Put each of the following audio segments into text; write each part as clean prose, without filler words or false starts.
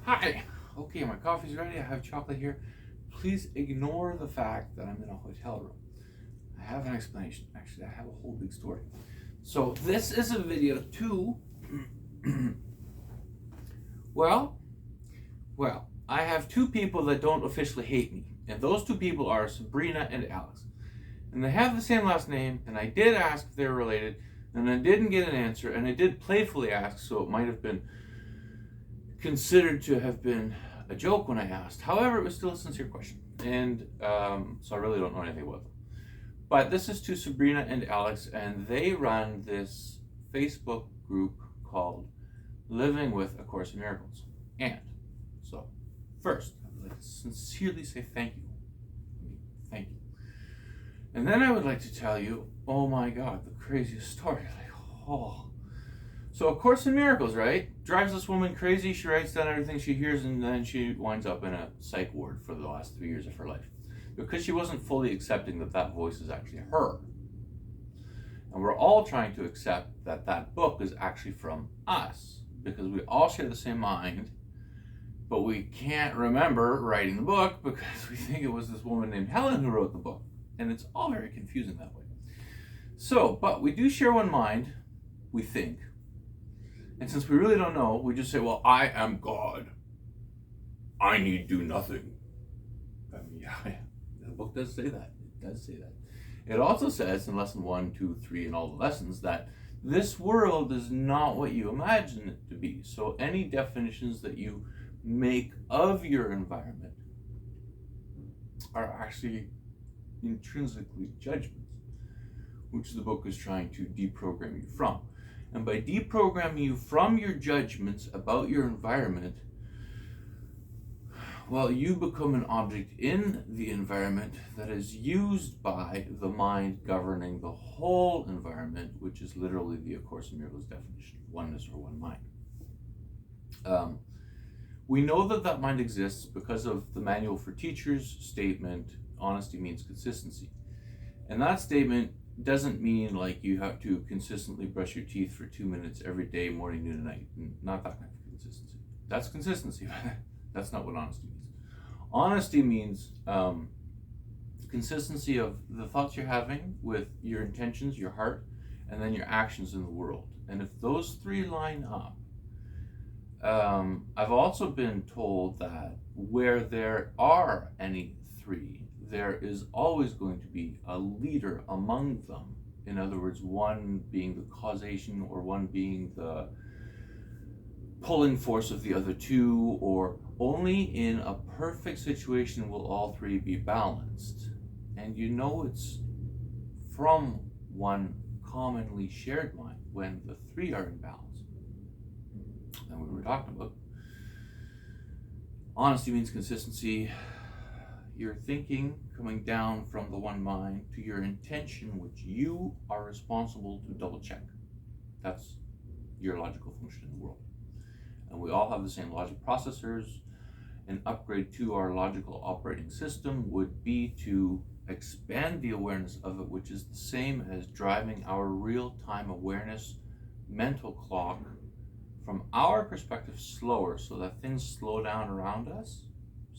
Hi. Okay, my coffee's ready. I have chocolate here. Please ignore the fact that I'm in a hotel room. I have an explanation. Actually, I have a whole big story. So this is a video too. well, I have two people that don't officially hate me, and those two people are Sabrina and Alex. And they have the same last name, and I did ask if they're related, and I didn't get an answer, and I did playfully ask, so it might have been considered to have been a joke when I asked. However, it was still a sincere question, and so I really don't know anything about them. But this is to Sabrina and Alex, and they run this Facebook group called Living with A Course in Miracles. And so, first, I would like to sincerely say thank you. Thank you. And then I would like to tell you, oh my God, the craziest story. So A Course in Miracles, right? Drives this woman crazy. She writes down everything she hears, and then she winds up in a psych ward for the last 3 years of her life. Because she wasn't fully accepting that that voice is actually her. And we're all trying to accept that that book is actually from us. Because we all share the same mind, but we can't remember writing the book because we think it was this woman named Helen who wrote the book. And it's all very confusing that way. So, but we do share one mind, we think. And since we really don't know, we just say, well, I am God. I need do nothing. I mean, yeah, the book does say that. It does say that. It also says in lesson 1, 2, 3, and all the lessons that this world is not what you imagine it to be. So any definitions that you make of your environment are actually intrinsically judgments, which the book is trying to deprogram you from. And by deprogramming you from your judgments about your environment, well, you become an object in the environment that is used by the mind governing the whole environment, which is literally the A Course in Miracles definition of oneness or one mind. We know that that mind exists because of the Manual for Teachers statement, honesty means consistency. And that statement doesn't mean like you have to consistently brush your teeth for 2 minutes every day, morning, noon, and night. Not that kind of consistency. That's consistency. That's not what honesty means. Honesty means consistency of the thoughts you're having with your intentions, your heart, and then your actions in the world. And if those three line up, I've also been told that where there are any three, there is always going to be a leader among them. In other words, one being the causation, or one being the pulling force of the other two, or only in a perfect situation will all three be balanced. And you know it's from one commonly shared mind when the three are in balance. And we were talking about honesty means consistency. Your thinking coming down from the one mind to your intention, which you are responsible to double check. That's your logical function in the world. And we all have the same logic processors. An upgrade to our logical operating system would be to expand the awareness of it, which is the same as driving our real-time awareness mental clock from our perspective slower, so that things slow down around us.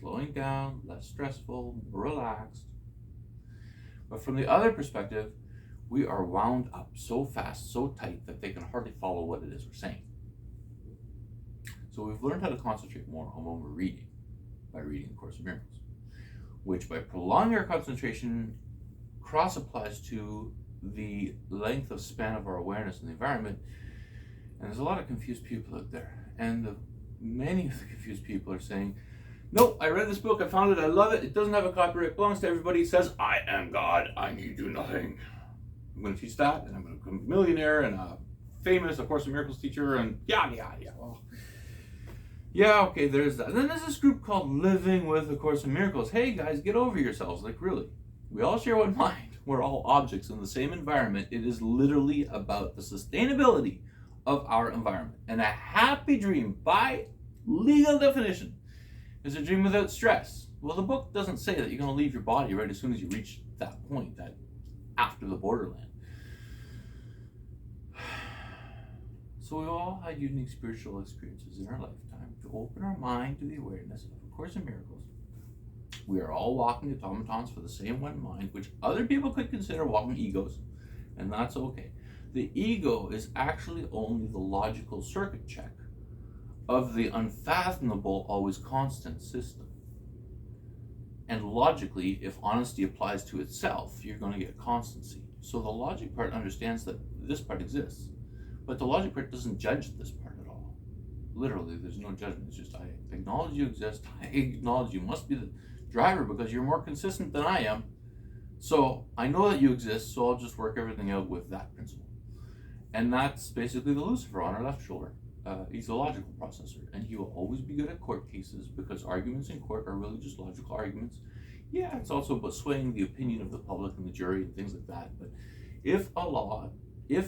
Slowing down, less stressful, more relaxed. But from the other perspective, we are wound up so fast, so tight, that they can hardly follow what it is we're saying. So we've learned how to concentrate more on when we're reading, by reading A Course in Miracles, which by prolonging our concentration cross-applies to the length of span of our awareness in the environment. And there's a lot of confused people out there. And many of the confused people are saying, nope, I read this book, I found it, I love it, it doesn't have a copyright, it belongs to everybody, it says, I am God, I need do nothing. I'm going to teach that, and I'm going to become a millionaire, and a famous A Course in Miracles teacher, and well, yeah, okay, there's that. And then there's this group called Living with A Course in Miracles. Hey guys, get over yourselves, like really. We all share one mind, we're all objects in the same environment. It is literally about the sustainability of our environment. And a happy dream, by legal definition, is a dream without stress. Well, the book doesn't say that you're going to leave your body right as soon as you reach that point, that after the borderland. So we all had unique spiritual experiences in our lifetime to open our mind to the awareness of A Course in Miracles. We are all walking automatons for the same one mind, which other people could consider walking egos, and that's okay. The ego is actually only the logical circuit check of the unfathomable, always constant system. And logically, if honesty applies to itself, you're going to get constancy. So the logic part understands that this part exists, but the logic part doesn't judge this part at all. Literally, there's no judgment. It's just, I acknowledge you exist. I acknowledge you must be the driver because you're more consistent than I am. So I know that you exist, so I'll just work everything out with that principle. And that's basically the Lucifer on our left shoulder. He's a logical processor, and he will always be good at court cases because arguments in court are really just logical arguments. Yeah, it's also about swaying the opinion of the public and the jury and things like that. But if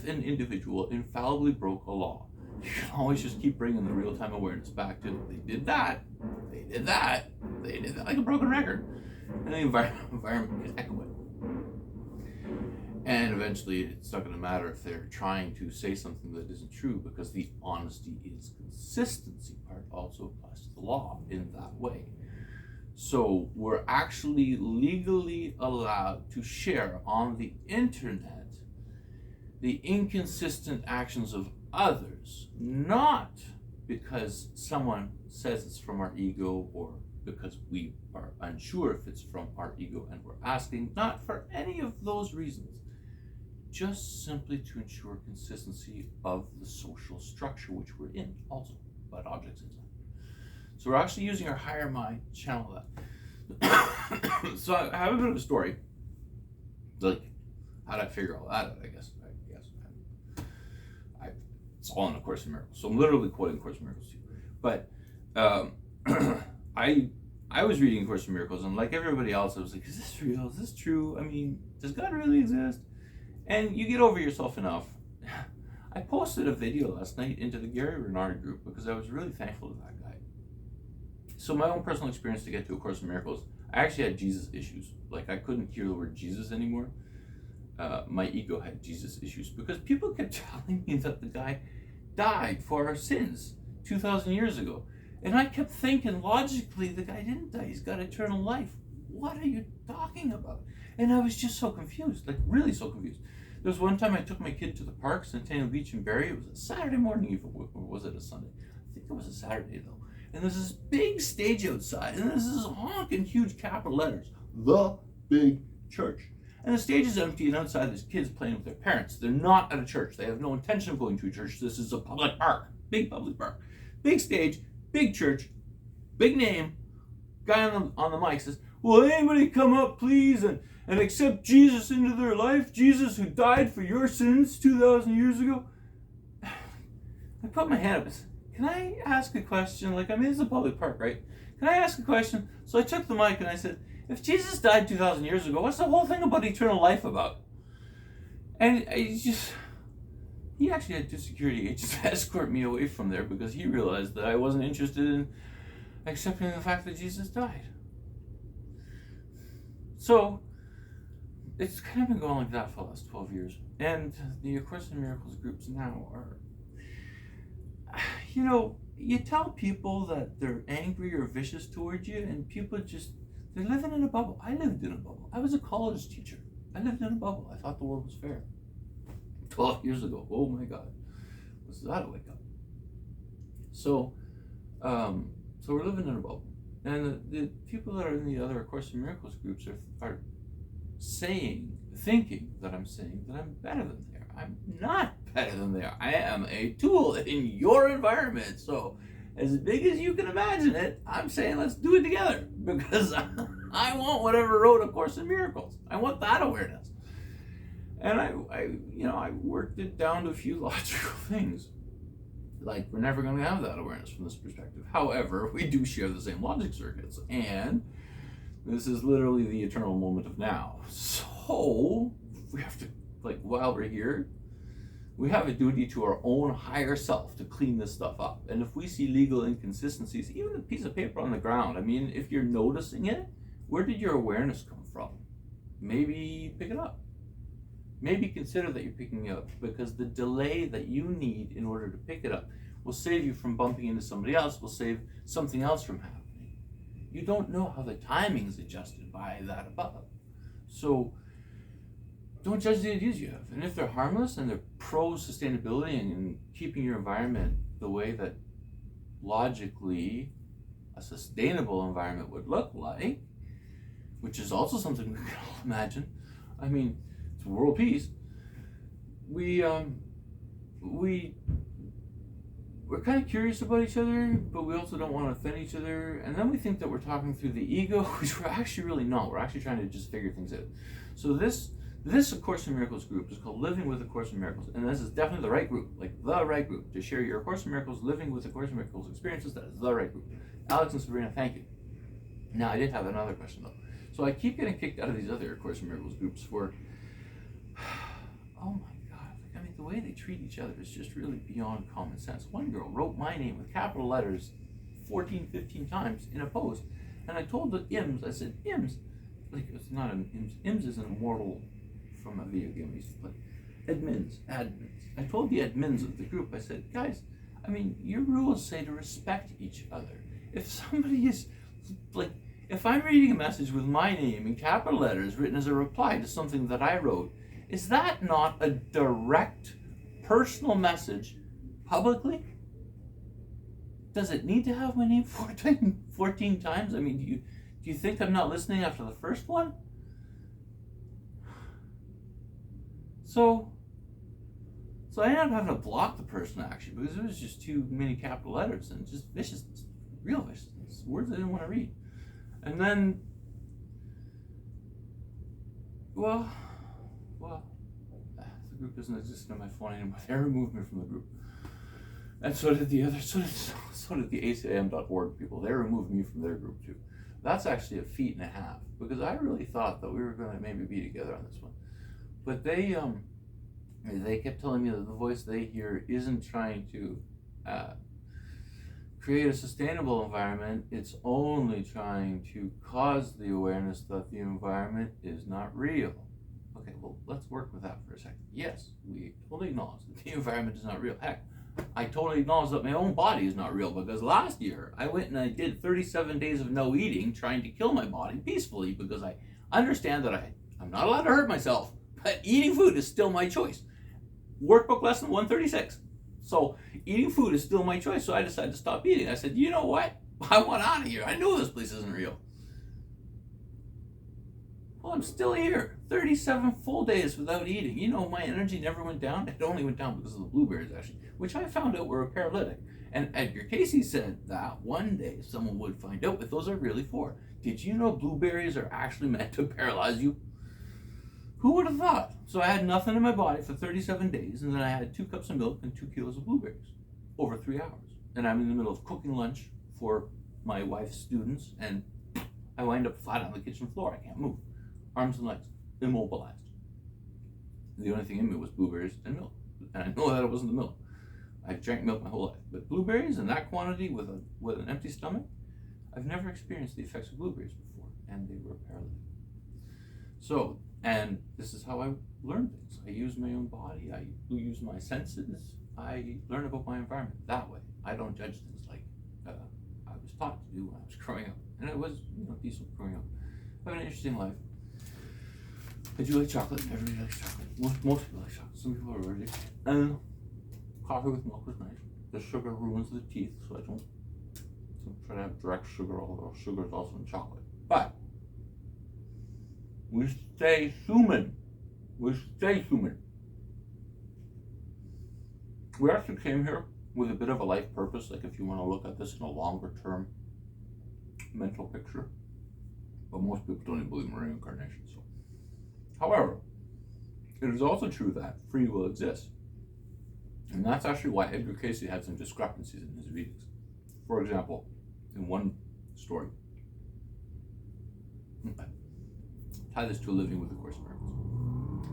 an individual infallibly broke a law, you can always just keep bringing the real-time awareness back to, they did that, like a broken record. And the environment can echo it. And eventually it's not going to matter if they're trying to say something that isn't true, because the honesty is consistency part also applies to the law in that way. So we're actually legally allowed to share on the internet the inconsistent actions of others, not because someone says it's from our ego or because we are unsure if it's from our ego and we're asking, not for any of those reasons, just simply to ensure consistency of the social structure which we're in also, but objects inside. So we're actually using our higher mind to channel that. So I have a bit of a story. Like, how did I figure all that out, I guess. It's all in A Course in Miracles. So I'm literally quoting A Course in Miracles to you. But I was reading A Course in Miracles, and like everybody else, I was like, is this real? Is this true? I mean, does God really exist? And you get over yourself enough. I posted a video last night into the Gary Renard group because I was really thankful to that guy. So my own personal experience to get to A Course in Miracles, I actually had Jesus issues. Like, I couldn't hear the word Jesus anymore. My ego had Jesus issues because people kept telling me that the guy died for our sins 2,000 years ago. And I kept thinking, logically, the guy didn't die. He's got eternal life. What are you talking about? And I was just so confused, like really so confused. There was one time I took my kid to the park, Centennial Beach in Barrie. It was a Saturday morning, even, or was it a Sunday? I think it was a Saturday, though. And there's this big stage outside, and there's this honking huge capital letters, The Big Church. And the stage is empty, and outside there's kids playing with their parents. They're not at a church. They have no intention of going to a church. This is a public park, big public park. Big stage, big church, big name. Guy on the mic says, will anybody come up, please, and accept Jesus into their life? Jesus who died for your sins 2,000 years ago? I put my hand up and said, can I ask a question? Like, I mean, it's a public park, right? Can I ask a question? So I took the mic and I said, if Jesus died 2,000 years ago, what's the whole thing about eternal life about? And he actually had two security agents escort me away from there because he realized that I wasn't interested in accepting the fact that Jesus died. So it's kind of been going like that for the last 12 years. And the A Course in Miracles groups now are, you tell people that they're angry or vicious towards you, and people just, they're living in a bubble. I lived in a bubble. I was a college teacher. I lived in a bubble. I thought the world was fair. 12 years ago. Oh my God. Was that a wake up? So we're living in a bubble. And the people that are in the other A Course in Miracles groups are thinking that I'm saying that I'm better than they are. I'm not better than they are. I am a tool in your environment. So as big as you can imagine it, I'm saying let's do it together because I want whatever wrote A Course in Miracles. I want that awareness. And I worked it down to a few logical things. Like, we're never going to have that awareness from this perspective. However, we do share the same logic circuits, and this is literally the eternal moment of now. So we have to, while we're here, we have a duty to our own higher self to clean this stuff up. And if we see legal inconsistencies, even a piece of paper on the ground, I mean, if you're noticing it, where did your awareness come from? Maybe pick it up. maybe consider that you're picking it up, because the delay that you need in order to pick it up will save you from bumping into somebody else, will save something else from happening. You don't know how the timing is adjusted by that above. So don't judge the ideas you have. And if they're harmless and they're pro-sustainability and keeping your environment the way that logically a sustainable environment would look like, which is also something we can all imagine. I mean, it's world peace. We're kind of curious about each other, but we also don't want to offend each other. And then we think that we're talking through the ego, which we're actually really not. We're actually trying to just figure things out. So this A Course in Miracles group is called Living with A Course in Miracles. And this is definitely the right group, like the right group to share your A Course in Miracles, Living with A Course in Miracles experiences. That is the right group. Alex and Sabrina, thank you. Now, I did have another question though. So I keep getting kicked out of these other A Course in Miracles groups for, oh my God, like, I mean, the way they treat each other is just really beyond common sense. One girl wrote my name with capital letters 14, 15 times in a post, and I told the IMS, I said, IMS, like, it's not an IMS, IMS is an immortal from a video game we used to play. Admins. I told the admins of the group, I said, guys, I mean, your rules say to respect each other. If somebody is, like, if I'm reading a message with my name in capital letters written as a reply to something that I wrote, is that not a direct personal message publicly? Does it need to have my name 14 times? I mean, do you think I'm not listening after the first one? So I ended up having to block the person actually, because it was just too many capital letters and just viciousness, real viciousness, words I didn't want to read. And then, well, the group doesn't exist on my phone anymore. They removed me from the group. And so did the ACIM.org people. They removed me from their group too. That's actually a feat and a half, because I really thought that we were going to maybe be together on this one. But they kept telling me that the voice they hear isn't trying to create a sustainable environment. It's only trying to cause the awareness that the environment is not real. Okay, well, let's work with that for a second. Yes, we totally acknowledge that the environment is not real. Heck, I totally acknowledge that my own body is not real, because last year I went and I did 37 days of no eating, trying to kill my body peacefully, because I understand that I'm not allowed to hurt myself, but eating food is still my choice. Workbook lesson 136. So eating food is still my choice, so I decided to stop eating. I said, you know what? I want out of here. I know this place isn't real. Well, I'm still here. 37 full days without eating. You know, my energy never went down. It only went down because of the blueberries, actually, which I found out were a paralytic. And Edgar Casey said that one day someone would find out what those are really for. Did you know blueberries are actually meant to paralyze you? Who would have thought? So I had nothing in my body for 37 days, and then I had 2 cups of milk and 2 kilos of blueberries over 3 hours. And I'm in the middle of cooking lunch for my wife's students, and I wind up flat on the kitchen floor. I can't move. Arms and legs, immobilized. The only thing in me was blueberries and milk. And I know that it wasn't the milk. I drank milk my whole life. But blueberries in that quantity with an empty stomach, I've never experienced the effects of blueberries before, and they were paralytic. So, and this is how I learn things. I use my own body. I use my senses. I learn about my environment that way. I don't judge things like I was taught to do when I was growing up. And it was, decent growing up. I have an interesting life. I do like chocolate. Everybody likes chocolate. Most people like chocolate. Some people are allergic. And coffee with milk is nice. The sugar ruins the teeth, so I don't try to have direct sugar, although sugar is also in chocolate. But we stay human. We stay human. We actually came here with a bit of a life purpose, like if you want to look at this in a longer term mental picture. But most people don't even believe in reincarnation. So, however, it is also true that free will exists. And that's actually why Edgar Casey had some discrepancies in his readings. For example, in one story, tie this to Living with A Course in Miracles.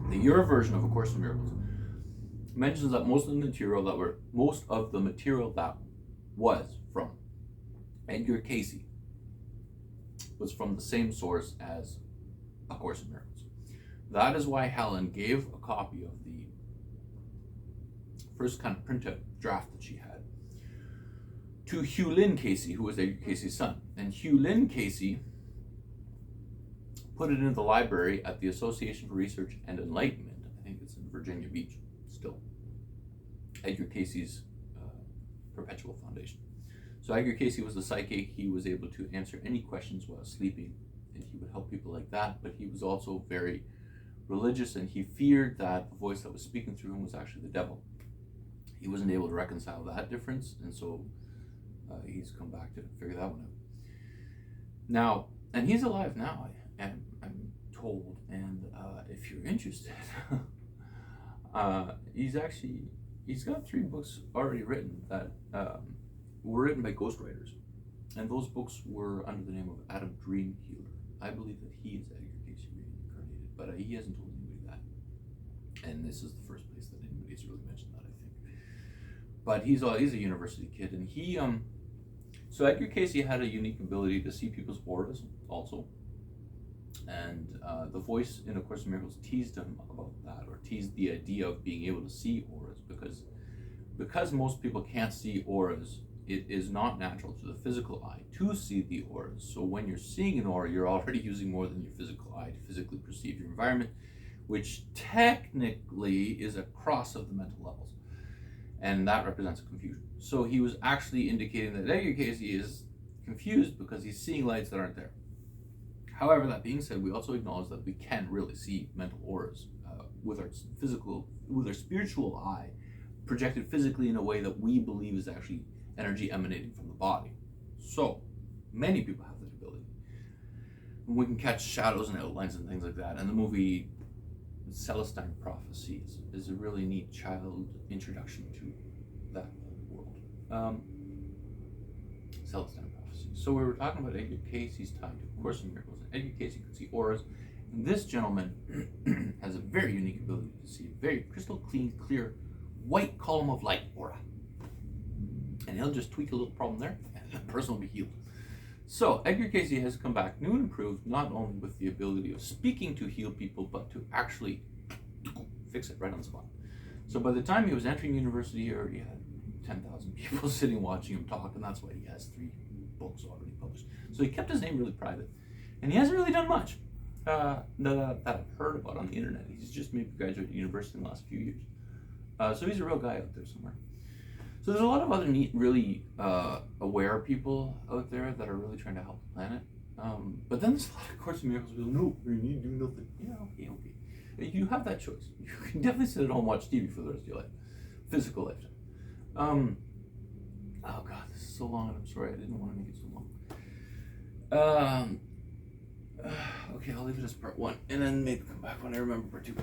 The your version of A Course in Miracles mentions that most of the material that was from Edgar Casey was from the same source as A Course in Miracles. That is why Helen gave a copy of the first kind of printout draft that she had to Hugh Lynn Casey, who was Edgar Casey's son. And Hugh Lynn Casey put it into the library at the Association for Research and Enlightenment. I think it's in Virginia Beach still. Edgar Casey's perpetual foundation. So Edgar Casey was a psychic. He was able to answer any questions while sleeping, and he would help people like that. But he was also very religious, and he feared that the voice that was speaking through him was actually the devil. He wasn't able to reconcile that difference, and so he's come back to figure that one out. Now, and he's alive now, I'm told, and if you're interested, he's got 3 books already written that were written by ghostwriters, and those books were under the name of Adam Dreamhealer. I believe that he is Edgar Casey reincarnated, but he hasn't told anybody that, and this is the first place that anybody's really mentioned that, I think. But he's a university kid, and he so Edgar Casey had a unique ability to see people's auras also, and the voice in A Course in Miracles teased him about that, or teased the idea of being able to see auras, because most people can't see auras. It is not natural to the physical eye to see the auras. So when you're seeing an aura, you're already using more than your physical eye to physically perceive your environment, which technically is a cross of the mental levels, and that represents a confusion. So he was actually indicating that Edgar Casey is confused because he's seeing lights that aren't there. However, that being said, we also acknowledge that we can't really see mental auras with our spiritual eye, projected physically in a way that we believe is actually energy emanating from the body. So many people have that ability. We can catch shadows and outlines and things like that. And the movie Celestine Prophecy is a really neat child introduction to that world. Celestine Prophecy. So we were talking about Edgar Casey's time to A Course in Miracles. Edgar Casey could see auras. And this gentleman has a very unique ability to see a very crystal clean, clear, white column of light aura. And he'll just tweak a little problem there, and the person will be healed. So Edgar Casey has come back new and improved, not only with the ability of speaking to heal people, but to actually fix it right on the spot. So by the time he was entering university, he already had 10,000 people sitting watching him talk, and that's why he has 3 books already published. So he kept his name really private, and he hasn't really done much that I've heard about on the internet. He's just maybe graduated university in the last few years. So he's a real guy out there somewhere. So there's a lot of other neat, really aware people out there that are really trying to help the planet. But then there's a lot of Course in Miracles people, no, you need to do nothing. Yeah, okay. You have that choice. You can definitely sit at home and watch TV for the rest of your life. Physical lifetime. Oh God, this is so long, and I'm sorry, I didn't want to make it so long. Okay, I'll leave it as part 1, and then maybe come back when I remember part 2.